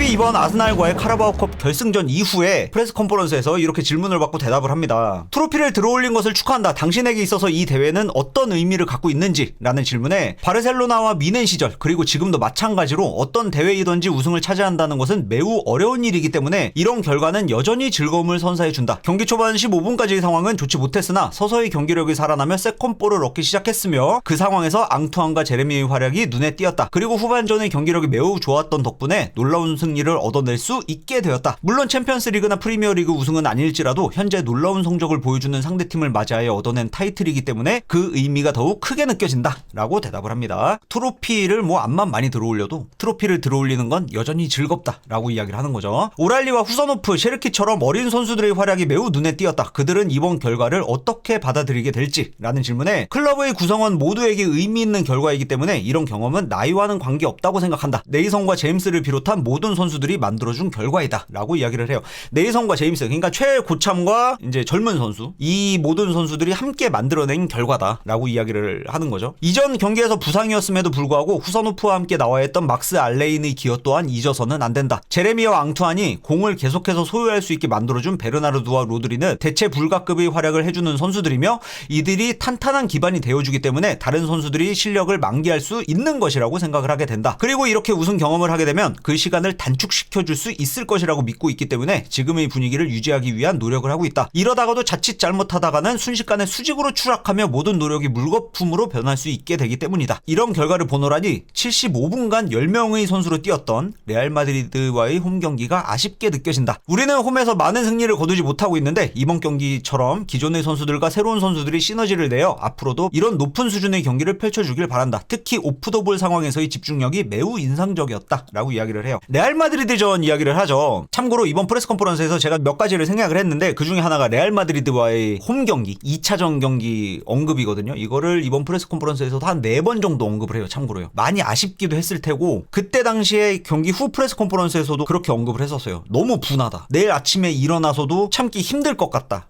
펩이 이번 아스날과의 카라바오컵 결승전 이후에 프레스 컨퍼런스에서 이렇게 질문을 받고 대답을 합니다. 트로피를 들어올린 것을 축하한다. 당신에게 있어서 이 대회는 어떤 의미를 갖고 있는지? 라는 질문에 바르셀로나와 미넨 시절 그리고 지금도 마찬가지로 어떤 대회이든지 우승을 차지한다는 것은 매우 어려운 일이기 때문에 이런 결과는 여전히 즐거움을 선사해준다. 경기 초반 15분까지의 상황은 좋지 못했으나 서서히 경기력이 살아나며 세컨볼을 얻기 시작했으며 그 상황에서 앙투안과 제레미의 활약이 눈에 띄었다. 그리고 후반전의 경기력이 매우 좋았던 덕분에 놀라운 승리를 얻어낼 수 있게 되었다. 물론 챔피언스리그나 프리미어리그 우승은 아닐지라도 현재 놀라운 성적을 보여주는 상대팀을 맞이하여 얻어낸 타이틀이기 때문에 그 의미가 더욱 크게 느껴진다 라고 대답을 합니다. 트로피를 암만 많이 들어올려도 트로피를 들어올리는 건 여전히 즐겁다 라고 이야기를 하는 거죠. 오랄리와 후서노프, 셰르키처럼 어린 선수들의 활약이 매우 눈에 띄었다. 그들은 이번 결과를 어떻게 받아들이게 될지? 라는 질문에 클럽의 구성원 모두에게 의미 있는 결과이기 때문에 이런 경험은 나이와는 관계없다고 생각한다. 네이선과 제임스를 비롯한 모든 선수들이 만들어준 결과이다 라고 이야기를 해요. 네이선과 제임스, 그러니까 최고참과 이제 젊은 선수, 이 모든 선수들이 함께 만들어낸 결과다 라고 이야기를 하는 거죠. 이전 경기에서 부상이었음에도 불구하고 후서노프와 함께 나와야 했던 막스 알레인의 기여 또한 잊어서는 안 된다. 제레미와 앙투안이 공을 계속해서 소유할 수 있게 만들어준 베르나르도와 로드리는 대체 불가급의 활약을 해주는 선수들이며 이들이 탄탄한 기반이 되어주기 때문에 다른 선수들이 실력을 만개할 수 있는 것이라고 생각을 하게 된다. 그리고 이렇게 우승 경험을 하게 되면 그 시간을 단축시켜줄 수 있을 것이라고 믿고 있기 때문에 지금의 분위기를 유지하기 위한 노력을 하고 있다. 이러다가도 자칫 잘못하다가는 순식간에 수직으로 추락하며 모든 노력이 물거품으로 변할 수 있게 되기 때문이다. 이런 결과를 보노라니 75분간 10명의 선수로 뛰었던 레알 마드리드와의 홈 경기가 아쉽게 느껴진다. 우리는 홈에서 많은 승리를 거두지 못하고 있는데 이번 경기처럼 기존의 선수들과 새로운 선수들이 시너지를 내어 앞으로도 이런 높은 수준의 경기를 펼쳐주길 바란다. 특히 오프 더 볼 상황에서의 집중력이 매우 인상적이었다 라고 이야기를 해요. 레알 마드리드전 이야기를 하죠. 참고로 이번 프레스 컨퍼런스에서 제가 몇 가지를 생각을 했는데 그 중에 하나가 레알 마드리드와의 홈 경기 2차전 경기 언급이거든요. 이거를 이번 프레스 컨퍼런스에서도 한 4번 정도 언급을 해요. 참고로요. 많이 아쉽기도 했을 테고 그때 당시에 경기 후 프레스 컨퍼런스에서도 그렇게 언급을 했었어요. 너무 분하다. 내일 아침에 일어나서도 참기 힘들 것 같다.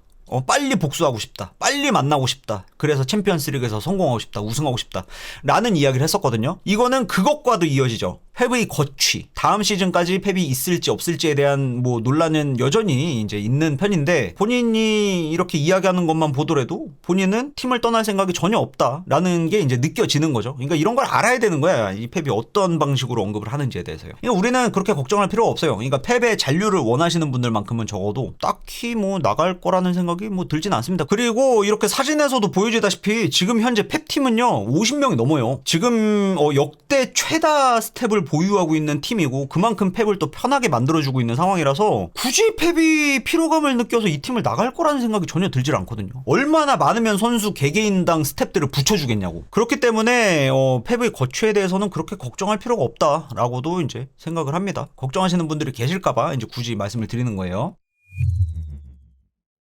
빨리 복수하고 싶다. 빨리 만나고 싶다. 그래서 챔피언스리그에서 성공하고 싶다. 우승하고 싶다. 라는 이야기를 했었거든요. 이거는 그것과도 이어지죠. 펩의 거취. 다음 시즌까지 펩이 있을지 없을지에 대한 논란은 여전히 이제 있는 편인데 본인이 이렇게 이야기하는 것만 보더라도 본인은 팀을 떠날 생각이 전혀 없다라는 게 이제 느껴지는 거죠. 그러니까 이런 걸 알아야 되는 거야. 이 펩이 어떤 방식으로 언급을 하는지에 대해서요. 그러니까 우리는 그렇게 걱정할 필요가 없어요. 그러니까 펩의 잔류를 원하시는 분들만큼은 적어도 딱히 나갈 거라는 생각이 들진 않습니다. 그리고 이렇게 사진에서도 보여지다시피 지금 현재 펩 팀은요 50명이 넘어요. 지금 역대 최다 스텝을 보유하고 있는 팀이고 그만큼 펩을 또 편하게 만들어주고 있는 상황이라서 굳이 펩이 피로감을 느껴서 이 팀을 나갈 거라는 생각이 전혀 들질 않거든요. 얼마나 많으면 선수 개개인당 스텝들을 붙여주겠냐고. 그렇기 때문에 펩의 거취에 대해서는 그렇게 걱정할 필요가 없다라고도 이제 생각을 합니다. 걱정하시는 분들이 계실까봐 이제 굳이 말씀을 드리는 거예요.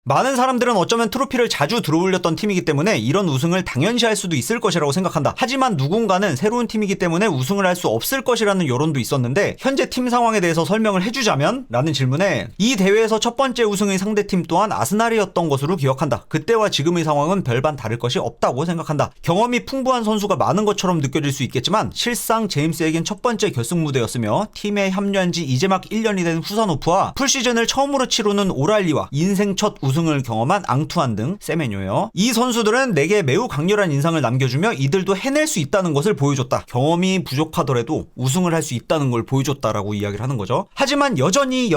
많은 사람들은 어쩌면 트로피를 자주 들어올렸던 팀이기 때문에 이런 우승을 당연시할 수도 있을 것이라고 생각한다. 하지만 누군가는 새로운 팀이기 때문에 우승을 할 수 없을 것이라는 여론도 있었는데 현재 팀 상황에 대해서 설명을 해주자면? 라는 질문에 이 대회에서 첫 번째 우승의 상대팀 또한 아스날이었던 것으로 기억한다. 그때와 지금의 상황은 별반 다를 것이 없다고 생각한다. 경험이 풍부한 선수가 많은 것처럼 느껴질 수 있겠지만 실상 제임스에겐 첫 번째 결승 무대였으며 팀에 합류한 지 이제 막 1년이 된 후사노프와 풀시즌을 처음으로 치르는 오랄리와 인생 첫 우승을 경험한 앙투안 등 세메뇨요. 이 선수들은 내게 매우 강렬한 인상을 남겨주며 이들도 해낼 수 있다는 것을 보여줬다. 경험이 부족하더라도 우승을 할 수 있다는 걸 보여줬다라고 이야기를 하는 거죠. 하지만 여전히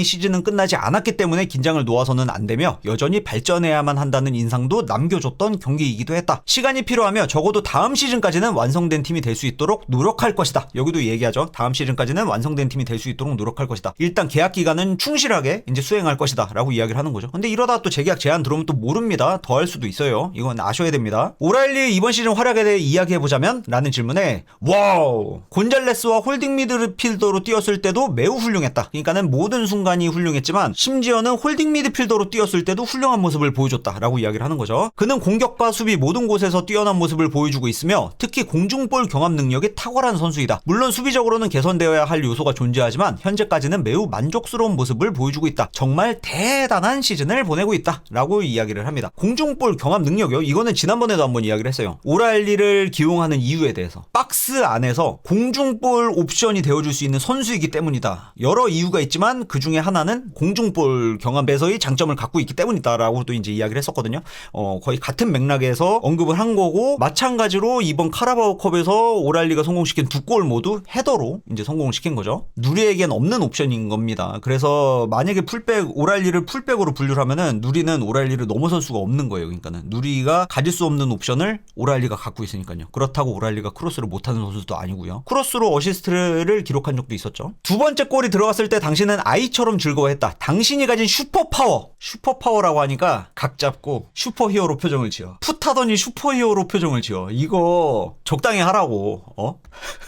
시즌은 끝나지 않았기 때문에 긴장을 놓아서는 안 되며 여전히 발전해야만 한다는 인상도 남겨줬던 경기이기도 했다. 시간이 필요하며 적어도 다음 시즌까지는 완성된 팀이 될 수 있도록 노력할 것이다. 여기도 얘기하죠. 다음 시즌까지는 완성된 팀이 될 수 있도록 노력할 것이다. 일단 계약 기간은 충실하게 이제 수행할 것이다 라고 이야기를 하는 거죠. 근데 이러다 또 재계약 제한 들어오면 또 모릅니다. 더 할 수도 있어요. 이건 아셔야 됩니다. 오라일리의 이번 시즌 활약에 대해 이야기해보자면? 라는 질문에 와우! 곤잘레스와 홀딩 미드필더로 뛰었을 때도 매우 훌륭했다. 그러니까는 모든 순간이 훌륭했지만 심지어는 홀딩 미드필더로 뛰었을 때도 훌륭한 모습을 보여줬다 라고 이야기를 하는 거죠. 그는 공격과 수비 모든 곳에서 뛰어난 모습을 보여주고 있으며 특히 공중볼 경합 능력이 탁월한 선수이다. 물론 수비적으로는 개선되어야 할 요소가 존재하지만 현재까지는 매우 만족스러운 모습을 보여주고 있다. 정말 대단한 시즌 시즌을 보내고 있다라고 이야기를 합니다. 공중볼 경합 능력이요. 이거는 지난번에도 한번 이야기를 했어요. 오랄리를 기용하는 이유에 대해서. 박스 안에서 공중볼 옵션이 되어줄 수 있는 선수이기 때문이다. 여러 이유가 있지만 그 중에 하나는 공중볼 경합에서의 장점을 갖고 있기 때문이다라고 또 이제 이야기를 했었거든요. 거의 같은 맥락에서 언급을 한 거고, 마찬가지로 이번 카라바오컵에서 오랄리가 성공시킨 두 골 모두 헤더로 이제 성공을 시킨 거죠. 누리에겐 없는 옵션인 겁니다. 그래서 만약에 오랄리를 풀백으로 분류를 하면은 누리는 오랄리를 넘어설 수가 없는 거예요. 그러니까는 누리가 가질 수 없는 옵션을 오랄리가 갖고 있으니까요. 그렇다고 오랄리가 크로스를 못하는 선수도 아니고요. 크로스로 어시스트를 기록한 적도 있었죠. 두 번째 골이 들어갔을 때 당신은 아이처럼 즐거워했다. 당신이 가진 슈퍼파워라고 하니까 각 잡고 슈퍼히어로 표정을 지어. 풋하더니 슈퍼히어로 표정을 지어. 이거 적당히 하라고.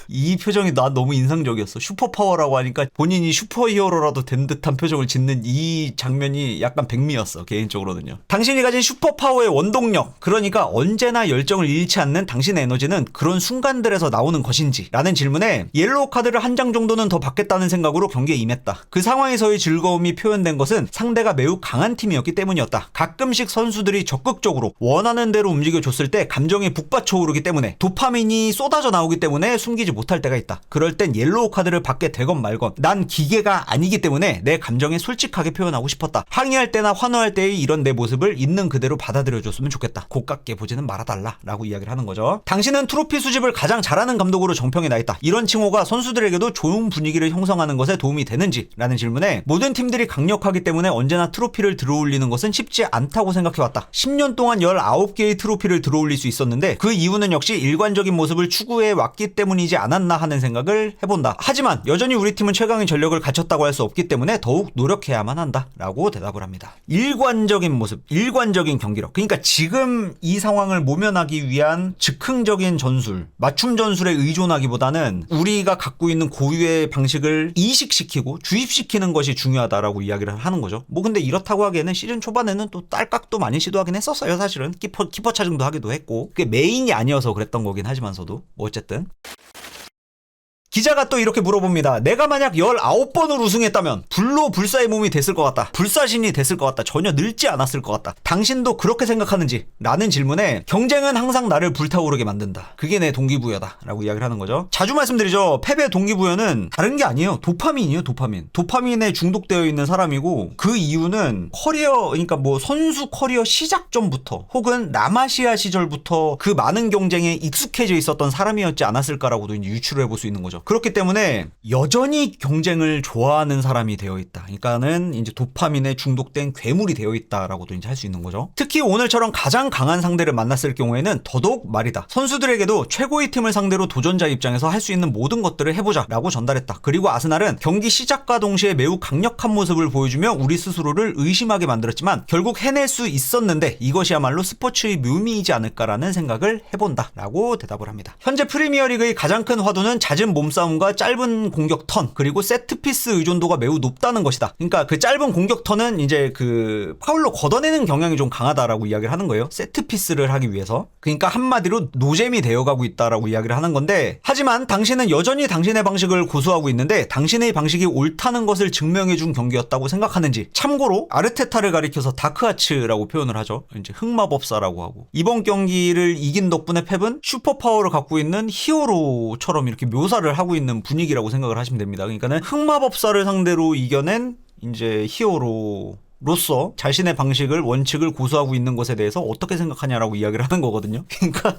이 표정이 난 너무 인상적이었어. 슈퍼파워라고 하니까 본인이 슈퍼히어로라도 된 듯한 표정을 짓는 이 장면이 약간 백미였어, 개인적으로는요. 당신이 가진 슈퍼파워의 원동력, 그러니까 언제나 열정을 잃지 않는 당신의 에너지는 그런 순간들에서 나오는 것인지 라는 질문에 옐로우 카드를 한 장 정도는 더 받겠다는 생각으로 경기에 임했다. 그 상황에서의 즐거움이 표현된 것은 상대가 매우 강한 팀이었기 때문이었다. 가끔씩 선수들이 적극적으로 원하는 대로 움직여줬을 때 감정이 북받쳐 오르기 때문에, 도파민이 쏟아져 나오기 때문에 숨기지 못할 때가 있다. 그럴 땐 옐로우 카드를 받게 되건 말건 난 기계가 아니기 때문에 내 감정에 솔직하게 표현하고 싶었다. 항의할 때나 환호할 때의 이런 내 모습을 있는 그대로 받아들여줬으면 좋겠다. 고깝게 보지는 말아달라 라고 이야기를 하는 거죠. 당신은 트로피 수집을 가장 잘하는 감독으로 정평에 나 있다. 이런 칭호가 선수들에게도 좋은 분위기를 형성하는 것에 도움이 되는지? 라는 질문에 모든 팀들이 강력하기 때문에 언제나 트로피를 들어올리는 것은 쉽지 않다고 생각해왔다. 10년 동안 19개의 트로피를 들어올릴 수 있었는데 그 이유는 역시 일관적인 모습을 추구해 왔기 때문이지 않았나 하는 생각을 해본다. 하지만 여전히 우리 팀은 최강의 전력을 갖췄다고 할 수 없기 때문에 더욱 노력해야만 한다 라고 대답을 합니다. 일관적인 모습, 일관적인 경기력. 그러니까 지금 이 상황을 모면하기 위한 즉흥적인 전술, 맞춤 전술에 의존하기보다는 우리가 갖고 있는 고유의 방식을 이식시키고 주입시키는 것이 중요하다라고 이야기를 하는 거죠. 뭐 근데 이렇다고 하기에는 시즌 초반에는 또 딸깍도 많이 시도하긴 했었어요. 사실은 키퍼 차징도 하기도 했고, 그게 메인이 아니어서 그랬던 거긴 하지만서도 뭐 어쨌든. 기자가 또 이렇게 물어봅니다. 내가 만약 19번을 우승했다면 불로불사의 몸이 됐을 것 같다. 불사신이 됐을 것 같다. 전혀 늙지 않았을 것 같다. 당신도 그렇게 생각하는지? 라는 질문에 경쟁은 항상 나를 불타오르게 만든다. 그게 내 동기부여다. 라고 이야기를 하는 거죠. 자주 말씀드리죠. 패배 동기부여는 다른 게 아니에요. 도파민이에요. 도파민에 중독되어 있는 사람이고, 그 이유는 그러니까 뭐 선수 커리어 시작 전부터 혹은 남아시아 시절부터 그 많은 경쟁에 익숙해져 있었던 사람이었지 않았을까라고도 이제 유추를 해볼 수 있는 거죠. 그렇기 때문에 여전히 경쟁을 좋아하는 사람이 되어 있다. 그러니까는 이제 도파민에 중독된 괴물이 되어 있다라고도 이제 할 수 있는 거죠. 특히 오늘처럼 가장 강한 상대를 만났을 경우에는 더더욱 말이다. 선수들에게도 최고의 팀을 상대로 도전자 입장에서 할 수 있는 모든 것들을 해보자라고 전달했다. 그리고 아스날은 경기 시작과 동시에 매우 강력한 모습을 보여주며 우리 스스로를 의심하게 만들었지만 결국 해낼 수 있었는데 이것이야말로 스포츠의 묘미이지 않을까라는 생각을 해본다라고 대답을 합니다. 현재 프리미어리그의 가장 큰 화두는 잦은 몸싸움과 짧은 공격 턴, 그리고 세트피스 의존도가 매우 높다는 것이다. 그러니까 그 짧은 공격 턴은 이제 그 파울로 걷어내는 경향이 좀 강하다라고 이야기를 하는 거예요. 세트피스를 하기 위해서. 그러니까 한마디로 노잼이 되어가고 있다라고 이야기를 하는 건데, 하지만 당신은 여전히 당신의 방식을 고수하고 있는데 당신의 방식이 옳다는 것을 증명해준 경기였다고 생각하는지? 참고로 아르테타를 가리켜서 다크아츠라고 표현을 하죠. 이제 흑마법사라고 하고, 이번 경기를 이긴 덕분에 펩은 슈퍼파워를 갖고 있는 히어로처럼 이렇게 묘사를 하고 있는 분위기라고 생각을 하시면 됩니다. 그러니까는 흑마법사를 상대로 이겨낸 이제 히어로로서 자신의 방식을, 원칙을 고수하고 있는 것에 대해서 어떻게 생각하냐라고 이야기를 하는 거거든요. 그러니까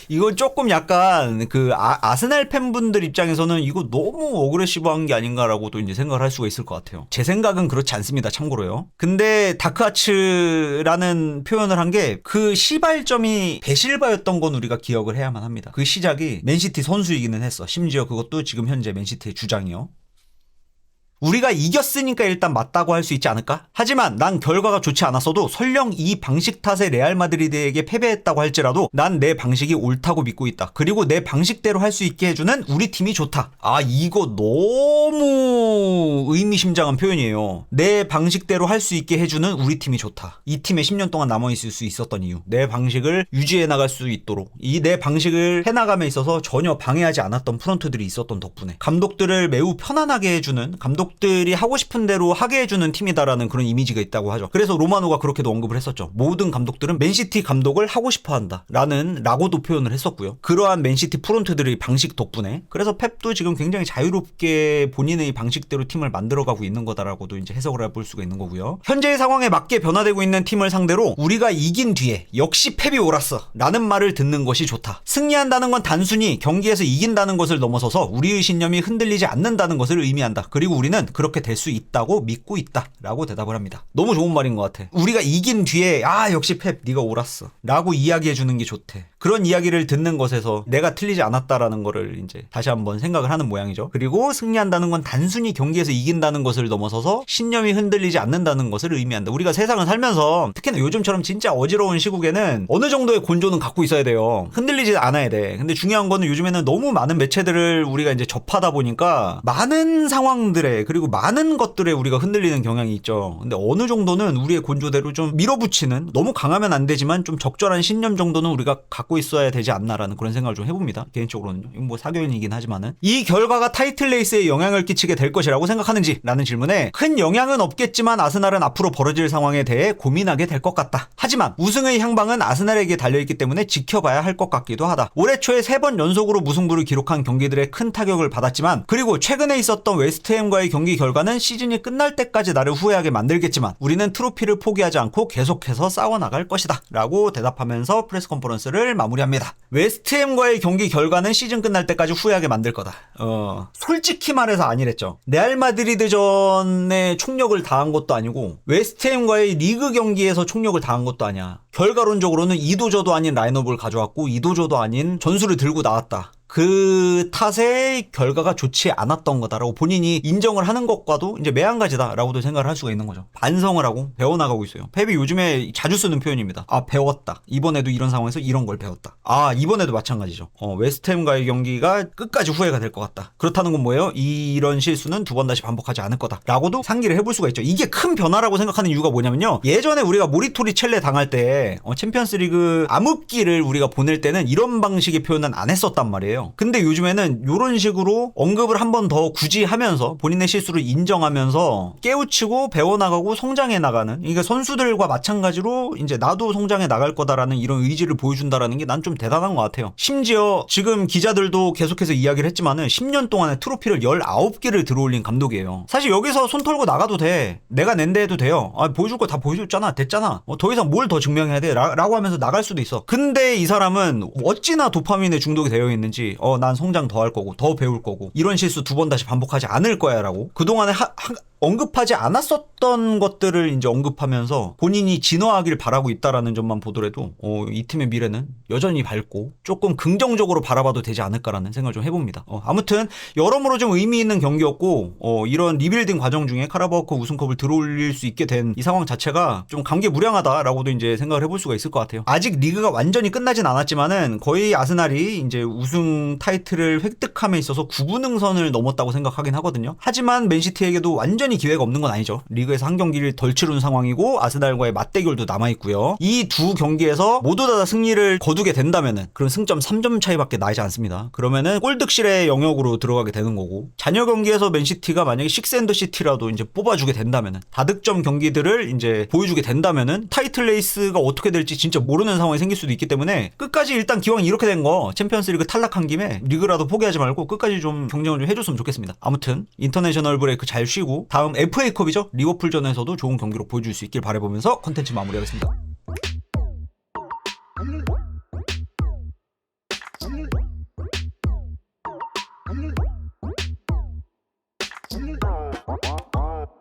이건 조금 약간 그 아스날 팬분들 입장에서는 이거 너무 어그레시브한 게 아닌가라고도 이제 생각을 할 수가 있을 것 같아요. 제 생각은 그렇지 않습니다. 참고로요. 근데 다크아츠라는 표현을 한 게 그 시발점이 베실바였던 건 우리가 기억을 해야만 합니다. 그 시작이 맨시티 선수이기는 했어. 심지어 그것도 지금 현재 맨시티의 주장이요. 우리가 이겼으니까 일단 맞다고 할 수 있지 않을까? 하지만 난 결과가 좋지 않았어도 설령 이 방식 탓에 레알 마드리드에게 패배했다고 할지라도 난 내 방식이 옳다고 믿고 있다. 그리고 내 방식대로 할 수 있게 해주는 우리 팀이 좋다. 아, 이거 너무 의미심장한 표현이에요. 내 방식대로 할 수 있게 해주는 우리 팀이 좋다. 이 팀에 10년 동안 남아있을 수 있었던 이유, 내 방식을 유지해 나갈 수 있도록 이 내 방식을 해나감에 있어서 전혀 방해하지 않았던 프런트들이 있었던 덕분에, 감독들을 매우 편안하게 해주는, 감독들이 감독들이 하고 싶은 대로 하게 해주는 팀이다라는 그런 이미지가 있다고 하죠. 그래서 로마노가 그렇게도 언급을 했었죠. 모든 감독들은 맨시티 감독을 하고 싶어 한다 라고도 표현을 했었고요. 그러한 맨시티 프론트들의 방식 덕분에 그래서 펩도 지금 굉장히 자유롭게 본인의 방식대로 팀을 만들어가고 있는 거다라고도 이제 해석을 해볼 수가 있는 거고요. 현재의 상황에 맞게 변화되고 있는 팀을 상대로 우리가 이긴 뒤에 역시 펩이 옳았어 라는 말을 듣는 것이 좋다. 승리한다는 건 단순히 경기에서 이긴다는 것을 넘어서서 우리의 신념이 흔들리지 않는다는 것을 의미한다. 그리고 우리는 그렇게 될 수 있다고 믿고 있다 라고 대답을 합니다. 너무 좋은 말인 것 같아. 우리가 이긴 뒤에 역시 펩 네가 옳았어 라고 이야기해주는 게 좋대. 그런 이야기를 듣는 것에서 내가 틀리지 않았다라는 거를 이제 다시 한번 생각을 하는 모양이죠. 그리고 승리한다는 건 단순히 경기에서 이긴다는 것을 넘어서서 신념이 흔들리지 않는다는 것을 의미한다. 우리가 세상을 살면서 특히나 요즘처럼 진짜 어지러운 시국에는 어느 정도의 곤조는 갖고 있어야 돼요. 흔들리지 않아야 돼. 근데 중요한 거는 요즘에는 너무 많은 매체들을 우리가 이제 접하다 보니까 많은 상황들에 그리고 많은 것들에 우리가 흔들리는 경향이 있죠. 근데 어느 정도는 우리의 곤조대로 좀 밀어붙이는, 너무 강하면 안 되지만 좀 적절한 신념 정도는 우리가 갖고 있어야 되지 않나라는 그런 생각을 좀 해봅니다. 개인적으로는요. 이건 뭐 사견이긴 하지만은. 이 결과가 타이틀 레이스에 영향을 끼치게 될 것이라고 생각하는지? 라는 질문에 큰 영향은 없겠지만 아스날은 앞으로 벌어질 상황에 대해 고민하게 될 것 같다. 하지만 우승의 향방은 아스날에게 달려있기 때문에 지켜봐야 할 것 같기도 하다. 올해 초에 3번 연속으로 무승부를 기록한 경기들에 큰 타격을 받았지만, 그리고 최근에 있었던 웨스트햄과의 경기 결과는 시즌이 끝날 때까지 나를 후회하게 만들겠지만 우리는 트로피를 포기하지 않고 계속해서 싸워나갈 것이다 라고 대답하면서 프레스 컨퍼런스를 마무리합니다. 웨스트햄과의 경기 결과는 시즌 끝날 때까지 후회하게 만들 거다. 솔직히 말해서 아니랬죠. 레알 마드리드 전에 총력을 다한 것도 아니고 웨스트햄과의 리그 경기에서 총력을 다한 것도 아니야. 결과론적으로는 이도저도 아닌 라인업을 가져왔고 이도저도 아닌 전술을 들고 나왔다. 그 탓에 결과가 좋지 않았던 거다라고 본인이 인정을 하는 것과도 이제 매한가지다라고도 생각을 할 수가 있는 거죠. 반성을 하고 배워나가고 있어요. 펩이 요즘에 자주 쓰는 표현입니다. 배웠다. 이번에도 이런 상황에서 이런 걸 배웠다. 이번에도 마찬가지죠. 웨스트햄과의 경기가 끝까지 후회가 될 것 같다. 그렇다는 건 뭐예요? 이런 실수는 두 번 다시 반복하지 않을 거다 라고도 상기를 해볼 수가 있죠. 이게 큰 변화라고 생각하는 이유가 뭐냐면요, 예전에 우리가 모리토리첼레 당할 때 챔피언스리그 암흑기를 우리가 보낼 때는 이런 방식의 표현은 안 했었단 말이에요. 근데 요즘에는 이런 식으로 언급을 한 번 더 굳이 하면서 본인의 실수를 인정하면서 깨우치고 배워나가고 성장해 나가는, 그러니까 선수들과 마찬가지로 이제 나도 성장해 나갈 거다라는 이런 의지를 보여준다라는 게 난 좀 대단한 것 같아요. 심지어 지금 기자들도 계속해서 이야기를 했지만은 10년 동안에 트로피를 19개를 들어올린 감독이에요. 사실 여기서 손 털고 나가도 돼. 내가 낸데 해도 돼요. 보여줄 거 다 보여줬잖아. 됐잖아. 더 이상 뭘 더 증명해야 돼? 라고 하면서 나갈 수도 있어. 근데 이 사람은 어찌나 도파민에 중독이 되어 있는지 난 성장 더 할 거고 더 배울 거고 이런 실수 두 번 다시 반복하지 않을 거야 라고 그동안에 언급하지 않았었던 것들을 이제 언급하면서 본인이 진화하길 바라고 있다라는 점만 보더라도 이 팀의 미래는 여전히 밝고 조금 긍정적으로 바라봐도 되지 않을까라는 생각을 좀 해봅니다. 아무튼 여러모로 좀 의미 있는 경기였고 이런 리빌딩 과정 중에 카라바오컵 우승컵을 들어올릴 수 있게 된 이 상황 자체가 좀 감개무량하다라고도 이제 생각을 해볼 수가 있을 것 같아요. 아직 리그가 완전히 끝나진 않았지만은 거의 아스날이 이제 우승 타이틀을 획득함에 있어서 9분응선을 넘었다고 생각하긴 하거든요. 하지만 맨시티에게도 완전히 기회가 없는 건 아니죠. 리그에서 한 경기를 덜 치른 상황이고 아스날과의 맞대결도 남아있고요. 이 두 경기에서 모두 다 승리를 거두게 된다면은 그런 승점 3점 차이밖에 나지 않습니다. 그러면은 골득실의 영역으로 들어가게 되는 거고, 잔여 경기에서 맨시티가 만약에 식스앤더시티라도 이제 뽑아주게 된다면은 다득점 경기들을 이제 보여주게 된다면은 타이틀 레이스가 어떻게 될지 진짜 모르는 상황이 생길 수도 있기 때문에 끝까지 일단 기왕 이렇게 된 거 챔피언스리그 탈락한 김에 리그라도 포기하지 말고 끝까지 좀 경쟁을 좀 해줬으면 좋겠습니다. 아무튼 인터내셔널 브레이크 잘 쉬고 다음 FA컵이죠. 리버풀전에서도 좋은 경기로 보여줄 수 있길 바라보면서 컨텐츠 마무리하겠습니다. I'm